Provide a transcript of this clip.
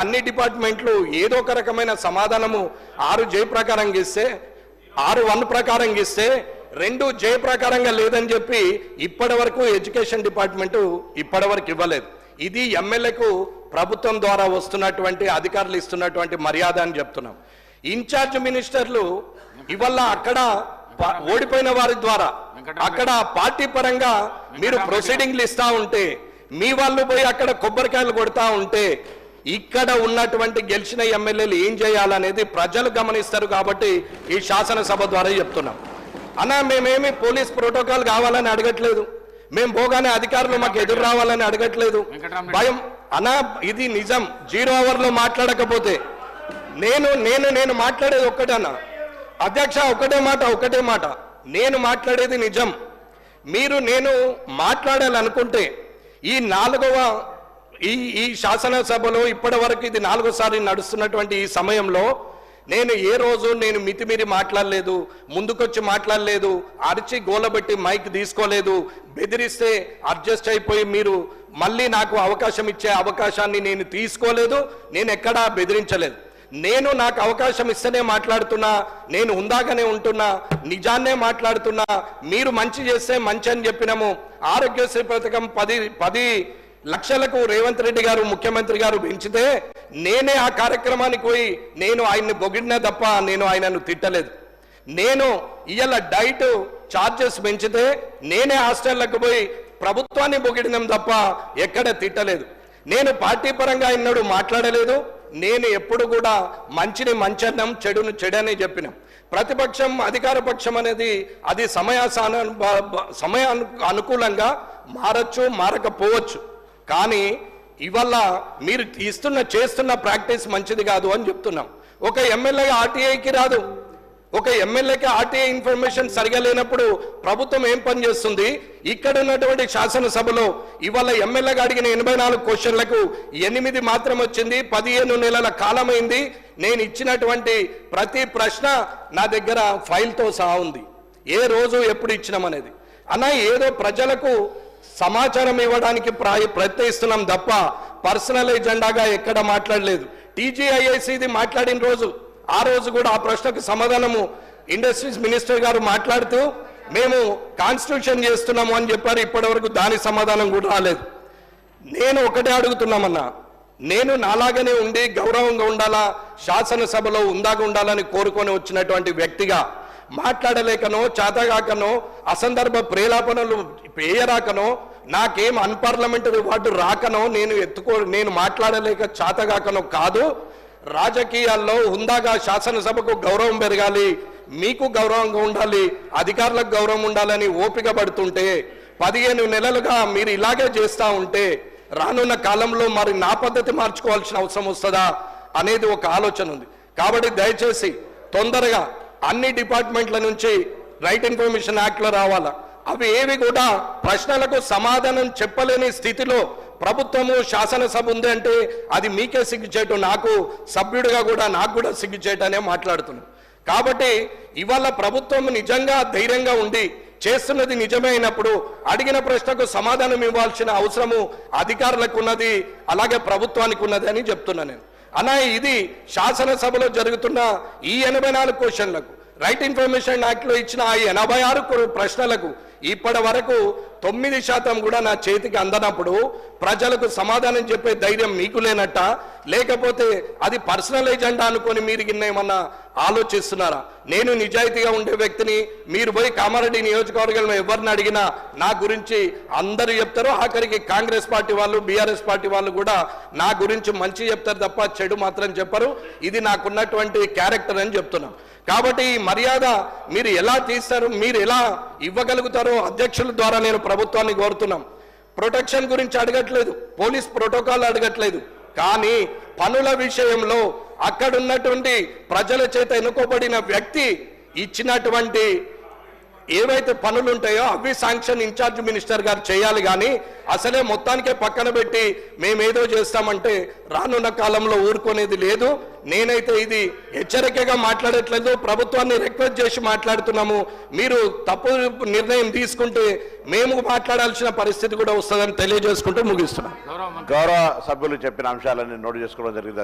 అన్ని డిపార్ట్మెంట్లు ఏదో ఒక రకమైన సమాధానము 6J ప్రకారంగా ఇస్తే 6(1) ప్రకారంగా ఇస్తే 2J ప్రకారంగా లేదని చెప్పి ఇప్పటి వరకు ఎడ్యుకేషన్ డిపార్ట్మెంట్ ఇప్పటివరకు ఇవ్వలేదు. ఇది ఎమ్మెల్యేకు ప్రభుత్వం ద్వారా వస్తున్నటువంటి అధికారులు ఇస్తున్నటువంటి మర్యాద అని చెప్తున్నాం. ఇన్ఛార్జ్ మినిస్టర్లు ఇవల్ల అక్కడ ఓడిపోయిన వారి ద్వారా అక్కడ పార్టీ పరంగా మీరు ప్రొసీడింగ్లు ఇస్తా ఉంటే మీ వాళ్ళు పోయి అక్కడ కొబ్బరికాయలు కొడతా ఉంటే ఇక్కడ ఉన్నటువంటి గెలిచిన ఎమ్మెల్యేలు ఏం చేయాలనేది ప్రజలు గమనిస్తారు. కాబట్టి ఈ శాసనసభ ద్వారా చెప్తున్నాం. అన్నా మేమేమి పోలీస్ ప్రోటోకాల్ కావాలని అడగట్లేదు, మేము పోగానే అధికారులు మాకు ఎదురు రావాలని అడగట్లేదు. భయం అన్నా ఇది నిజం. 0 అవర్లో మాట్లాడకపోతే నేను మాట్లాడేది ఒక్కటన్నా అధ్యక్ష, ఒకటే మాట నేను మాట్లాడేది నిజం. నేను మాట్లాడాలనుకుంటే ఈ శాసనసభలో ఇప్పటి వరకు ఇది 4సారి నడుస్తున్నటువంటి ఈ సమయంలో నేను ఏ రోజు మితిమీరి మాట్లాడలేదు, ముందుకొచ్చి మాట్లాడలేదు, అరిచి గోలబెట్టి మైక్ తీసుకోలేదు, బెదిరిస్తే అడ్జస్ట్ అయిపోయి మీరు మళ్ళీ నాకు అవకాశం ఇచ్చే అవకాశాన్ని నేను తీసుకోలేదు, నేను ఎక్కడా బెదిరించలేదు. నాకు అవకాశం ఇస్తేనే మాట్లాడుతున్నా, నేను ఉందాగానే ఉంటున్నా, నిజాన్నే మాట్లాడుతున్నా. మీరు మంచి చేస్తే మంచి అని చెప్పినాము. ఆరోగ్యశ్రీ పథకం 10 లక్షలకు రేవంత్ రెడ్డి గారు ముఖ్యమంత్రి గారు పెంచితే నేనే ఆ కార్యక్రమానికి పోయి ఆయన్ని పొగిడినా తప్ప నేను ఆయనను తిట్టలేదు. ఇవాళ డైట్ ఛార్జెస్ పెంచితే నేనే హాస్టళ్లకు పోయి ప్రభుత్వాన్ని పొగిడినాం తప్ప ఎక్కడ తిట్టలేదు. పార్టీ పరంగా ఆయన్నడు మాట్లాడలేదు. ఎప్పుడు కూడా మంచిని మంచన్నం, చెడును చెడని చెప్పినాం. ప్రతిపక్షం అధికార పక్షం అనేది అది సమయ అనుకూలంగా మారచ్చు, మారకపోవచ్చు. కానీ ఇవల్ల మీరు చేస్తున్న ప్రాక్టీస్ మంచిది కాదు అని చెప్తున్నాం. ఒక ఎమ్మెల్యే ఆర్టీఐకి రాదు. ఒక ఎమ్మెల్యేకి ఆర్టీఐ ఇన్ఫర్మేషన్ సరిగా లేనప్పుడు ప్రభుత్వం ఏం పని చేస్తుంది? ఇక్కడ ఉన్నటువంటి శాసనసభలో ఇవాళ ఎమ్మెల్యేగా అడిగిన 84 క్వశ్చన్లకు 8 మాత్రం వచ్చింది. 15 నెలల కాలమైంది. నేను ఇచ్చినటువంటి ప్రతి ప్రశ్న నా దగ్గర ఫైల్తో సహా ఉంది, ఏ రోజు ఎప్పుడు ఇచ్చినామనేది. ఏదో ప్రజలకు సమాచారం ఇవ్వడానికి ప్రయత్నిస్తున్నాం తప్ప పర్సనల్ ఎజెండాగా ఎక్కడ మాట్లాడలేదు. TGIICది మాట్లాడిన రోజు ఆ రోజు కూడా ఆ ప్రశ్నకు సమాధానము ఇండస్ట్రీస్ మినిస్టర్ గారు మాట్లాడుతూ మేము కాన్స్టిట్యూషన్ చేస్తున్నాము అని చెప్పారు. ఇప్పటి వరకు దాని సమాధానం కూడా రాలేదు. ఒకటే అడుగుతున్నామన్నా, నాలాగనే ఉండి గౌరవంగా ఉండాలా, శాసనసభలో ఉందాగా ఉండాలని కోరుకొని వచ్చినటువంటి వ్యక్తిగా మాట్లాడలేకనో, చేతగాకనో, అసందర్భ ప్రేలాపనలు పేయరాకనో, నాకేం అన్పార్లమెంటరీ వార్డు రాకనో, నేను మాట్లాడలేక చేతగాకనో కాదు. రాజకీయాల్లో హుందాగా శాసనసభకు గౌరవం పెరగాలి, మీకు గౌరవంగా ఉండాలి, అధికారులకు గౌరవం ఉండాలని ఓపిక పడుతుంటే 15 నెలలుగా మీరు ఇలాగే చేస్తూ ఉంటే రానున్న కాలంలో మరి నా పద్ధతి మార్చుకోవాల్సిన అవసరం వస్తుందా అనేది ఒక ఆలోచన ఉంది. కాబట్టి దయచేసి తొందరగా అన్ని డిపార్ట్మెంట్ల నుంచి రైట్ ఇన్ఫర్మేషన్ యాక్ట్లో రావాలా. అవి ఏవి కూడా ప్రశ్నలకు సమాధానం చెప్పలేని స్థితిలో ప్రభుత్వము శాసనసభ ఉంది అంటే అది మీకే సిగ్గుచేటు, నాకు సభ్యుడిగా కూడా నాకు కూడా సిగ్గుచేటనే మాట్లాడుతున్నాం. కాబట్టి ఇవాళ ప్రభుత్వం నిజంగా ధైర్యంగా ఉండి చేస్తున్నది నిజమే అయినప్పుడు అడిగిన ప్రశ్నకు సమాధానం ఇవ్వాల్సిన అవసరము అధికారులకు ఉన్నది, అలాగే ప్రభుత్వానికి ఉన్నది అని చెప్తున్నా నేను. ఇది శాసనసభలో జరుగుతున్న ఈ 84 క్వశ్చన్లకు రైట్ ఇన్ఫర్మేషన్ యాక్ట్లో ఇచ్చిన ఆ 86 ప్రశ్నలకు ఇప్పటి వరకు 9% కూడా నా చేతికి అందనప్పుడు ప్రజలకు సమాధానం చెప్పే ధైర్యం మీకు లేనట్ట, లేకపోతే అది పర్సనల్ ఎజెండా అనుకొని మీరు ఏమన్నా ఆలోచిస్తున్నారా? నేను నిజాయితీగా ఉండే వ్యక్తిని. మీరు పోయి కామారెడ్డి నియోజకవర్గంలో ఎవరిని అడిగినా నా గురించి అందరూ చెప్తారు. ఆఖరికి కాంగ్రెస్ పార్టీ వాళ్ళు, బీఆర్ఎస్ పార్టీ వాళ్ళు కూడా నా గురించి మంచి చెప్తారు తప్ప చెడు మాత్రం చెప్పరు. ఇది నాకున్నటువంటి క్యారెక్టర్ అని చెప్తున్నాం. కాబట్టి ఈ మర్యాద మీరు ఎలా తీస్తారు, మీరు ఎలా ఇవ్వగలుగుతారో అధ్యక్షుల ద్వారా నేను ప్రభుత్వాన్ని కోరుతున్నాం. ప్రొటెక్షన్ గురించి అడగట్లేదు, పోలీస్ ప్రోటోకాల్ అడగట్లేదు, కానీ పనుల విషయంలో అక్కడున్నటువంటి ప్రజల చేత ఎన్నుకోబడిన వ్యక్తి ఇచ్చినటువంటి ఏవైతే పనులు ఉంటాయో అవి శాంక్షన్ ఇన్ఛార్జ్ మినిస్టర్ గారు చేయాలి, కానీ అసలే మొత్తానికే పక్కన పెట్టి మేమేదో చేస్తామంటే రానున్న కాలంలో ఊరుకునేది లేదు. నేనైతే ఇది హెచ్చరికగా మాట్లాడట్లేదు, ప్రభుత్వాన్ని రిక్వెస్ట్ చేసి మాట్లాడుతున్నాము. మీరు తప్పు నిర్ణయం తీసుకుంటే మేము మాట్లాడాల్సిన పరిస్థితి కూడా వస్తుందని తెలియజేసుకుంటూ ముగిస్తున్నాం. గౌరవ సభ్యులు చెప్పిన అంశాలన్నీ నోటు చేసుకోవడం జరిగింది.